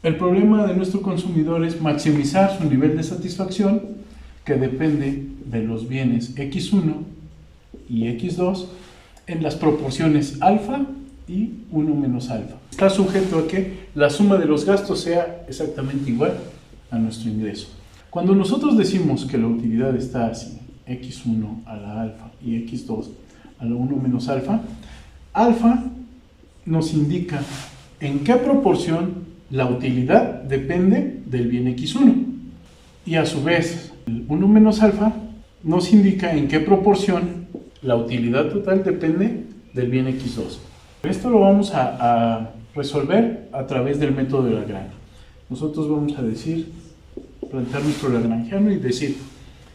El problema de nuestro consumidor es maximizar su nivel de satisfacción, que depende de los bienes X1 y X2 en las proporciones alfa y 1 menos alfa. Está sujeto a que la suma de los gastos sea exactamente igual a nuestro ingreso. Cuando nosotros decimos que la utilidad está así, X1 a la alfa y X2 a la 1 menos alfa, alfa nos indica en qué proporción la utilidad depende del bien X1. Y a su vez, el 1 menos alfa nos indica en qué proporción la utilidad total depende del bien X2. Esto lo vamos a resolver a través del método de Lagrange. Nosotros vamos a plantear nuestro lagrangiano y decir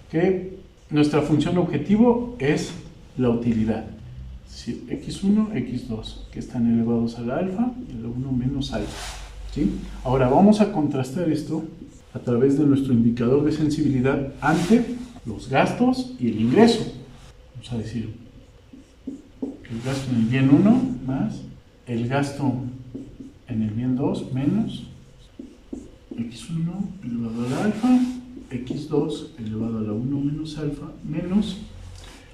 que nuestra función objetivo es la utilidad. Es decir, X1, X2, que están elevados a la alfa y a la 1 menos alfa. ¿Sí? Ahora vamos a contrastar esto a través de nuestro indicador de sensibilidad ante los gastos y el ingreso. Vamos a decir el gasto en el bien 1 más el gasto en el bien 2 menos X1 elevado a la alfa, X2 elevado a la 1 menos alfa, menos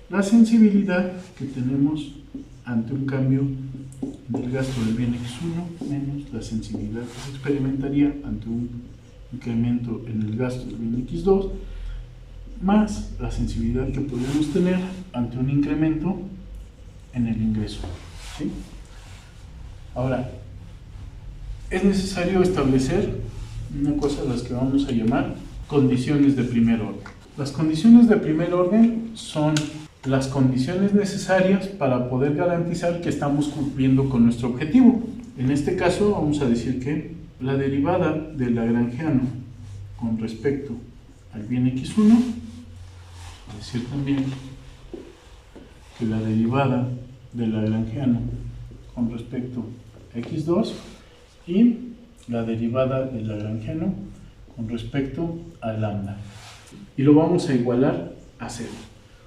la sensibilidad que tenemos ante un cambio del gasto del bien X1 menos la sensibilidad que se experimentaría ante un incremento en el gasto del bien X2 más la sensibilidad que podríamos tener ante un incremento en el ingreso. ¿Sí? Ahora, es necesario establecer una cosa a las que vamos a llamar condiciones de primer orden. Las condiciones de primer orden son las condiciones necesarias para poder garantizar que estamos cumpliendo con nuestro objetivo. En este caso vamos a decir que la derivada del lagrangiano con respecto al bien X1, es decir también que la derivada del lagrangiano con respecto a X2 y la derivada del lagrangiano con respecto a lambda. Y lo vamos a igualar a 0.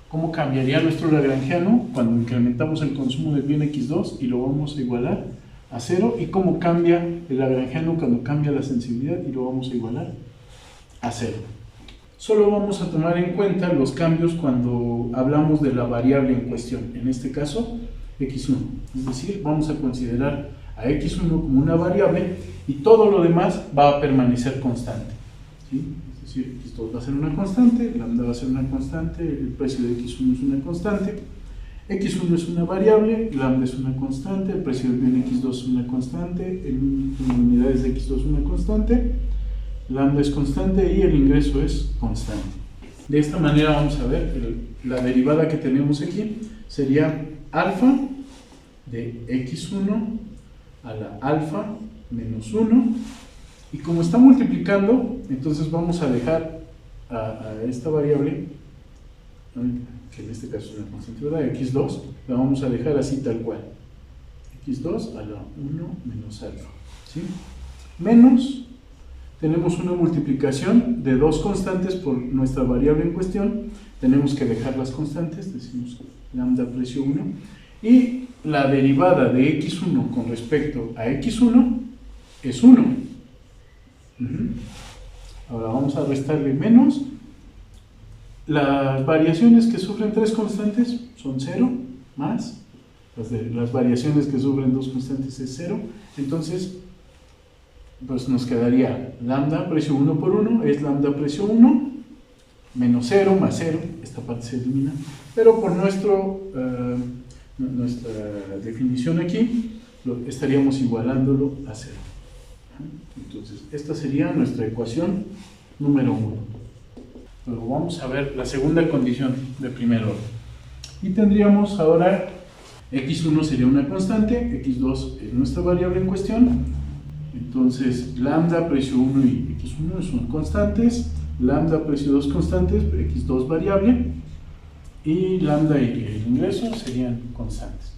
¿Cómo cambiaría nuestro lagrangiano cuando incrementamos el consumo del bien X2 y lo vamos a igualar a 0? ¿Y cómo cambia el lagrangiano cuando cambia la sensibilidad y lo vamos a igualar a 0? Solo vamos a tomar en cuenta los cambios cuando hablamos de la variable en cuestión, en este caso X1. Es decir, vamos a considerar a X1 como una variable y todo lo demás va a permanecer constante. ¿Sí? Es decir, X2 va a ser una constante, lambda va a ser una constante, el precio de X1 es una constante, X1 es una variable, lambda es una constante, el precio del bien X2 es una constante, en unidades de X2 es una constante, lambda es constante y el ingreso es constante. De esta manera vamos a ver la derivada que tenemos aquí sería alfa de X1 a la alfa menos 1, y como está multiplicando, entonces vamos a dejar a esta variable, que en este caso es una constante, ¿verdad? X2, la vamos a dejar así tal cual, X2 a la 1 menos alfa, ¿sí? Menos, tenemos una multiplicación de dos constantes por nuestra variable en cuestión, tenemos que dejar las constantes, decimos lambda precio 1, y la derivada de X1 con respecto a X1 es 1. Ahora vamos a restarle menos. Las variaciones que sufren tres constantes son 0, más las variaciones que sufren dos constantes es 0. Entonces, pues nos quedaría lambda precio 1 por 1 es lambda precio 1 menos 0 más 0. Esta parte se elimina, pero por nuestra definición aquí estaríamos igualándolo a 0. Entonces, esta sería nuestra ecuación número 1. Luego vamos a ver la segunda condición de primer orden. Y tendríamos ahora X1 sería una constante, X2 es nuestra variable en cuestión. Entonces, lambda precio 1 y X1 son constantes, lambda precio 2 constantes, X2 variable, y lambda y el ingreso serían constantes.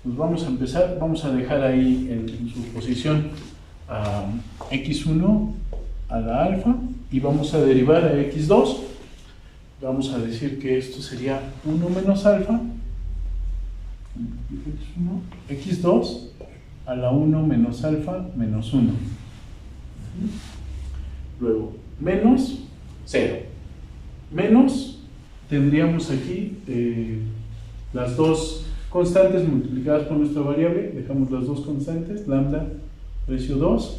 Pues vamos a empezar, vamos a dejar ahí en su posición a X1 a la alfa y vamos a derivar a X2. Vamos a decir que esto sería 1 menos alfa, X2 a la 1 menos alfa menos 1. menos 0. Menos, tendríamos aquí las dos constantes multiplicadas por nuestra variable, dejamos las dos constantes, lambda, precio 2,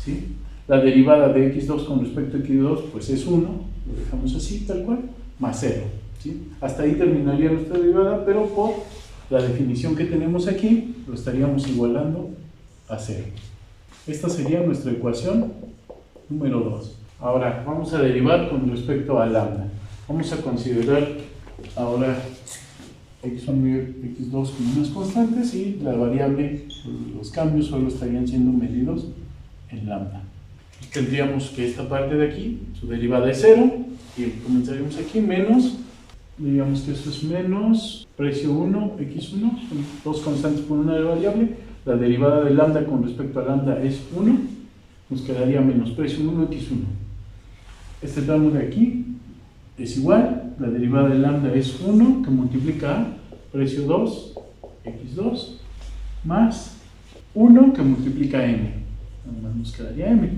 ¿sí? La derivada de x2 con respecto a x2 pues es 1, lo dejamos así, tal cual, más 0, ¿sí? Hasta ahí terminaría nuestra derivada, pero por la definición que tenemos aquí, lo estaríamos igualando a 0. Esta sería nuestra ecuación número 2. Ahora, vamos a derivar con respecto a lambda. Vamos a considerar ahora x1 y x2 como unas constantes y la variable, los cambios solo estarían siendo medidos en lambda. Tendríamos que esta parte de aquí, su derivada es 0, y comenzaríamos aquí menos, diríamos que esto es menos precio 1, x1, son dos constantes por una variable, la derivada de lambda con respecto a lambda es 1, nos quedaría menos precio 1, x1. Este tramo de aquí es igual, la derivada de lambda es 1, que multiplica a precio 2, x2, más 1 que multiplica a m, nada más nos quedaría m,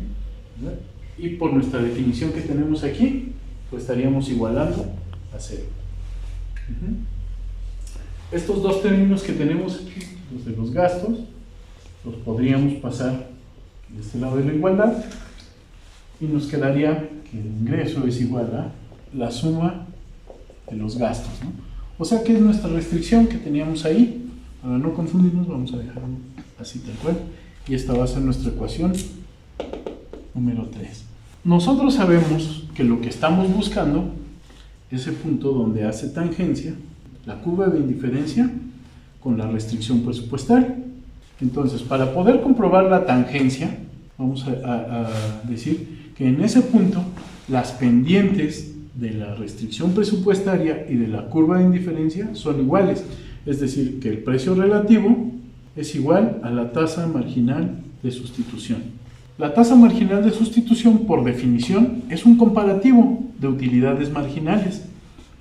¿verdad? Y por nuestra definición que tenemos aquí, pues estaríamos igualando a 0. Estos dos términos que tenemos aquí, los de los gastos, los podríamos pasar de este lado de la igualdad y nos quedaría que el ingreso es igual a la suma de los gastos, ¿no? O sea que es nuestra restricción que teníamos ahí. Para no confundirnos vamos a dejarlo así tal cual, y esta va a ser nuestra ecuación número 3. Nosotros sabemos que lo que estamos buscando es ese punto donde hace tangencia la curva de indiferencia con la restricción presupuestaria. Entonces, para poder comprobar la tangencia, vamos a decir que en ese punto las pendientes de la restricción presupuestaria y de la curva de indiferencia son iguales, es decir, que el precio relativo es igual a la tasa marginal de sustitución. La tasa marginal de sustitución, por definición, es un comparativo de utilidades marginales.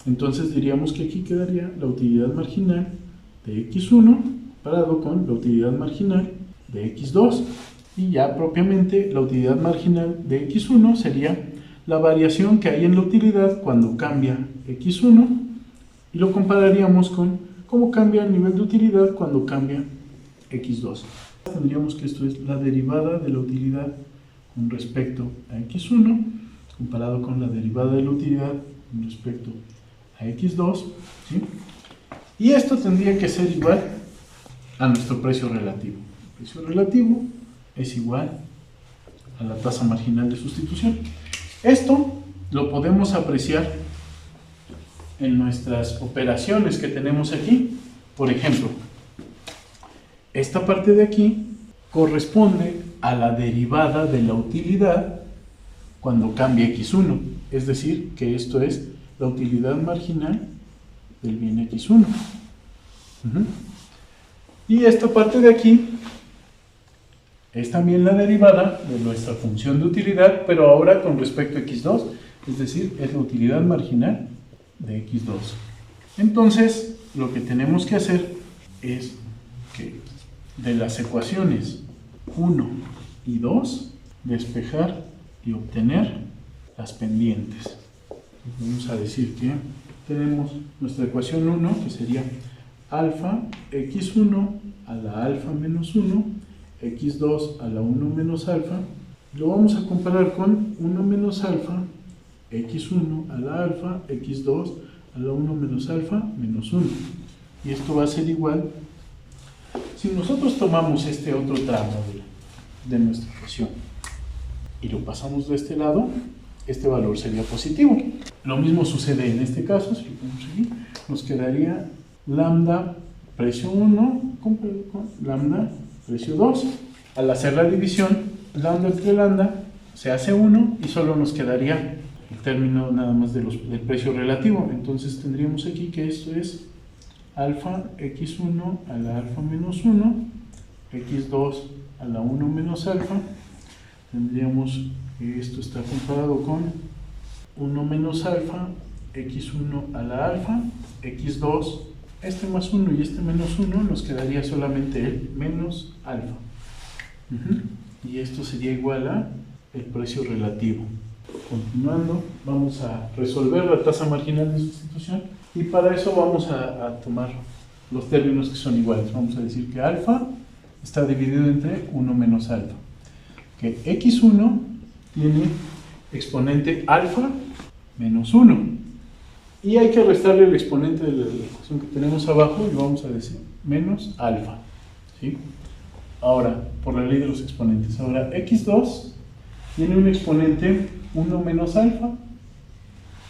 Entonces diríamos que aquí quedaría la utilidad marginal de x1 comparado con la utilidad marginal de x2, y ya propiamente la utilidad marginal de x1 sería la variación que hay en la utilidad cuando cambia x1, y lo compararíamos con cómo cambia el nivel de utilidad cuando cambia x2. Tendríamos que esto es la derivada de la utilidad con respecto a x1 comparado con la derivada de la utilidad con respecto a x2, ¿sí? Y esto tendría que ser igual a nuestro precio relativo. El precio relativo es igual a la tasa marginal de sustitución. Esto lo podemos apreciar en nuestras operaciones que tenemos aquí. Por ejemplo, esta parte de aquí corresponde a la derivada de la utilidad cuando cambia x1, es decir, que esto es la utilidad marginal del bien x1. Y esta parte de aquí es también la derivada de nuestra función de utilidad, pero ahora con respecto a x2, es decir, es la utilidad marginal de x2. Entonces, lo que tenemos que hacer es que de las ecuaciones 1 y 2, despejar y obtener las pendientes. Vamos a decir que tenemos nuestra ecuación 1, que sería alfa x1 a la alfa menos 1, x2 a la 1 menos alfa. Lo vamos a comparar con 1 menos alfa, x1 a la alfa, x2 a la 1 menos alfa menos 1. Y esto va a ser igual. Si nosotros tomamos este otro tramo de nuestra ecuación y lo pasamos de este lado, este valor sería positivo. Lo mismo sucede en este caso, si lo ponemos aquí, nos quedaría lambda precio 1 con lambda precio 2. Al hacer la división, lambda entre lambda se hace 1 y solo nos quedaría el término nada más del precio relativo. Entonces tendríamos aquí que esto es alfa x1 a la alfa menos 1, x2 a la 1 menos alfa. Tendríamos que esto está comparado con 1 menos alfa, x1 a la alfa, x2, este más 1 y este menos 1, nos quedaría solamente el menos alfa. Y esto sería igual a el precio relativo. Continuando, vamos a resolver la tasa marginal de sustitución y para eso vamos a tomar los términos que son iguales. Vamos a decir que alfa está dividido entre 1 menos alfa, que x1 tiene exponente alfa menos 1 y hay que restarle el exponente de la ecuación que tenemos abajo y vamos a decir menos alfa, ¿sí? Ahora, por la ley de los exponentes, ahora x2 tiene un exponente 1 menos alfa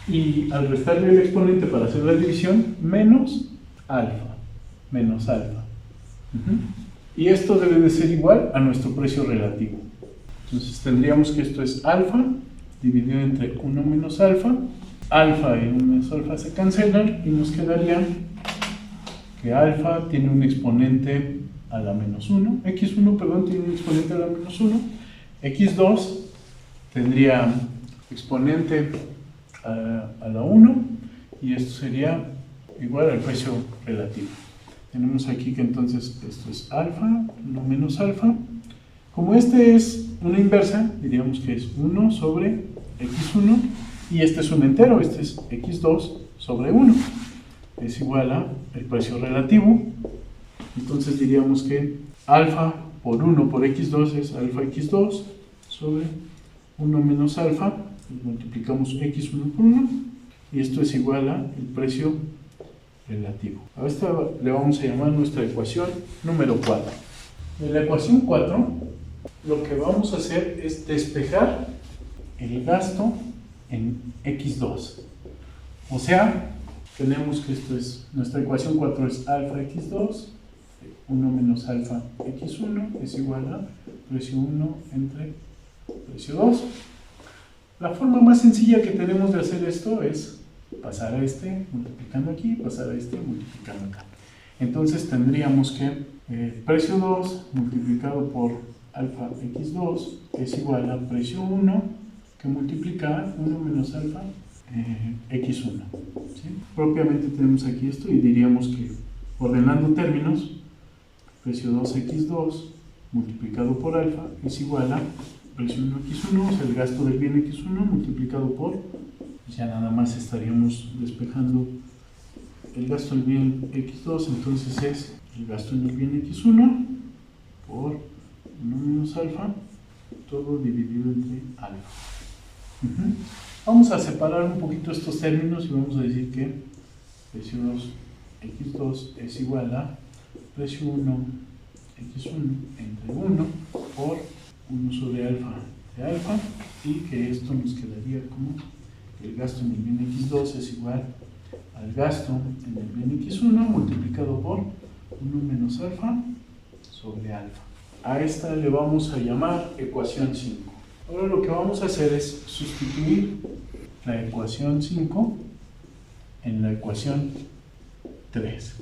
y al restarle el exponente para hacer la división, menos alfa. Y esto debe de ser igual a nuestro precio relativo. Entonces tendríamos que esto es alfa dividido entre 1 menos alfa. Alfa y 1 menos alfa se cancelan y nos quedaría que alfa tiene un exponente a la menos 1. x1, perdón, tiene un exponente a la menos 1. x2 tendría exponente a la 1 y esto sería igual al precio relativo. Tenemos aquí que entonces esto es alfa, 1 menos alfa. Como este es una inversa, diríamos que es 1 sobre x1 y este es un entero, este es x2 sobre 1. Es igual a el precio relativo. Entonces diríamos que alfa por 1 por x2 es alfa x2 sobre 1 menos alfa, y multiplicamos x1 por 1 y esto es igual a el precio relativo. A esta le vamos a llamar nuestra ecuación número 4. En la ecuación 4 lo que vamos a hacer es despejar el gasto en x2. O sea, tenemos que esto es, nuestra ecuación 4 es alfa x2, 1 menos alfa x1 es igual a precio 1 entre precio 2. La forma más sencilla que tenemos de hacer esto es pasar a este multiplicando aquí, pasar a este multiplicando acá. Entonces tendríamos que precio 2 multiplicado por alfa x2 es igual a precio 1 que multiplica 1 menos alfa x1. ¿Sí? Propiamente tenemos aquí esto y diríamos que ordenando términos, precio 2x2 multiplicado por alfa es igual a precio 1x1, o sea, el gasto del bien x1 multiplicado por, ya nada más estaríamos despejando el gasto del bien x2, entonces es el gasto en el bien x1 por 1 menos alfa, todo dividido entre alfa. Vamos a separar un poquito estos términos y vamos a decir que precio 2 x2 es igual a precio 1 x1 entre 1 por 1 sobre alfa de alfa y que esto nos quedaría como el gasto en el bien x2 es igual al gasto en el bien x1 multiplicado por 1 menos alfa sobre alfa. A esta le vamos a llamar ecuación 5. Ahora lo que vamos a hacer es sustituir la ecuación 5 en la ecuación 3.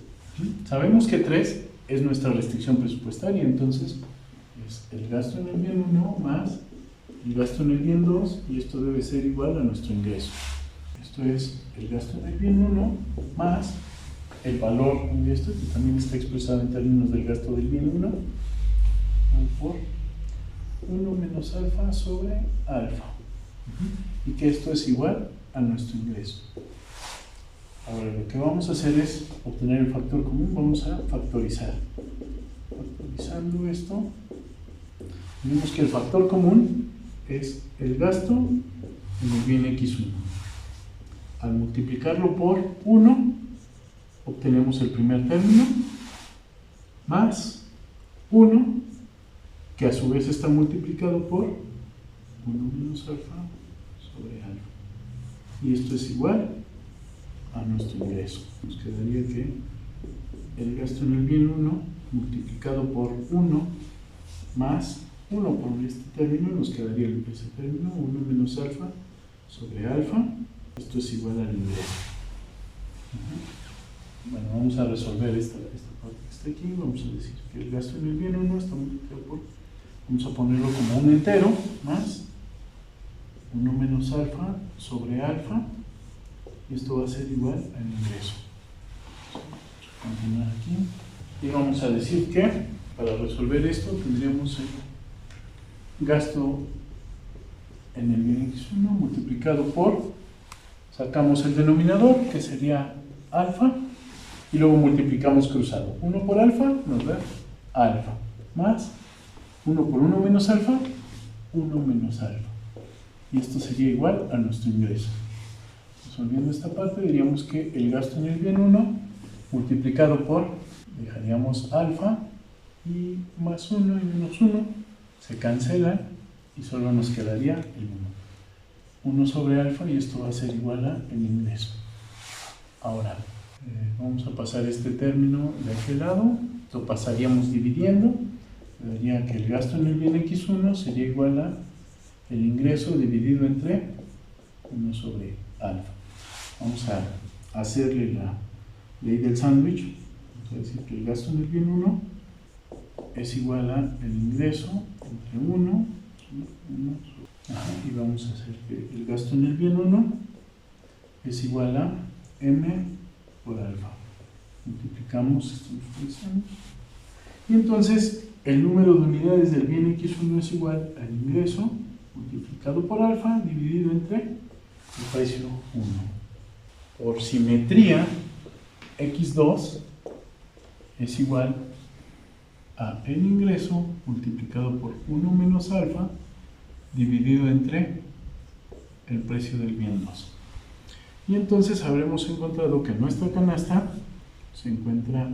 Sabemos que 3 es nuestra restricción presupuestaria, entonces es el gasto en el bien 1 más el gasto en el bien 2 y esto debe ser igual a nuestro ingreso. Esto es el gasto en el bien 1 más el valor de esto, que también está expresado en términos del gasto del bien 1 por 1 menos alfa sobre alfa y que esto es igual a nuestro ingreso. Ahora lo que vamos a hacer es obtener el factor común, vamos a factorizar. Factorizando esto, vemos que el factor común es el gasto en el bien x1. Al multiplicarlo por 1, obtenemos el primer término, más 1, que a su vez está multiplicado por 1 menos alfa sobre alfa. Y esto es igual a nuestro ingreso. Nos quedaría que el gasto en el bien 1 multiplicado por 1 más 1 por este término, nos quedaría ese término, 1 menos alfa sobre alfa. Esto es igual al ingreso. Bueno, vamos a resolver esta parte que está aquí. Vamos a decir que el gasto en el bien 1 está multiplicado por, vamos a ponerlo como un entero, más 1 menos alfa sobre alfa. Y esto va a ser igual al ingreso. Vamos a continuar aquí. Y vamos a decir que para resolver esto tendríamos el gasto en el bien x1 multiplicado por, sacamos el denominador, que sería alfa, y luego multiplicamos cruzado. 1 por alfa nos da alfa, más 1 por 1 menos alfa, 1 menos alfa. Y esto sería igual a nuestro ingreso. Resolviendo esta parte, diríamos que el gasto en el bien 1 multiplicado por, dejaríamos alfa, y más 1 y menos 1 se cancelan y solo nos quedaría el 1 sobre alfa, y esto va a ser igual a el ingreso. Ahora vamos a pasar este término de aquel lado, lo pasaríamos dividiendo, daría que el gasto en el bien x1 sería igual a el ingreso dividido entre 1 sobre alfa. Vamos a hacerle la ley del sándwich. Vamos a decir que el gasto en el bien 1 es igual a el ingreso entre 1, y vamos a hacer que el gasto en el bien 1 es igual a m por alfa. Multiplicamos esta expresión. Y entonces el número de unidades del bien x1 es igual al ingreso multiplicado por alfa dividido entre el precio 1. Por simetría, x2 es igual a el ingreso multiplicado por 1 menos alfa dividido entre el precio del bien 2. Y entonces habremos encontrado que nuestra canasta se encuentra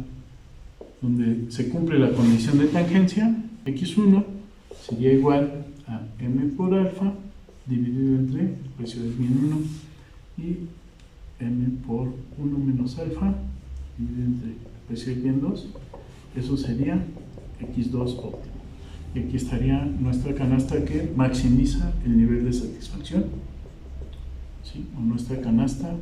donde se cumple la condición de tangencia. X1 sería igual a m por alfa dividido entre el precio del bien 1 y m por 1 menos alfa dividido entre el precio del bien 2. Eso sería x2 óptimo. Y aquí estaría nuestra canasta que maximiza el nivel de satisfacción, ¿sí? O nuestra canasta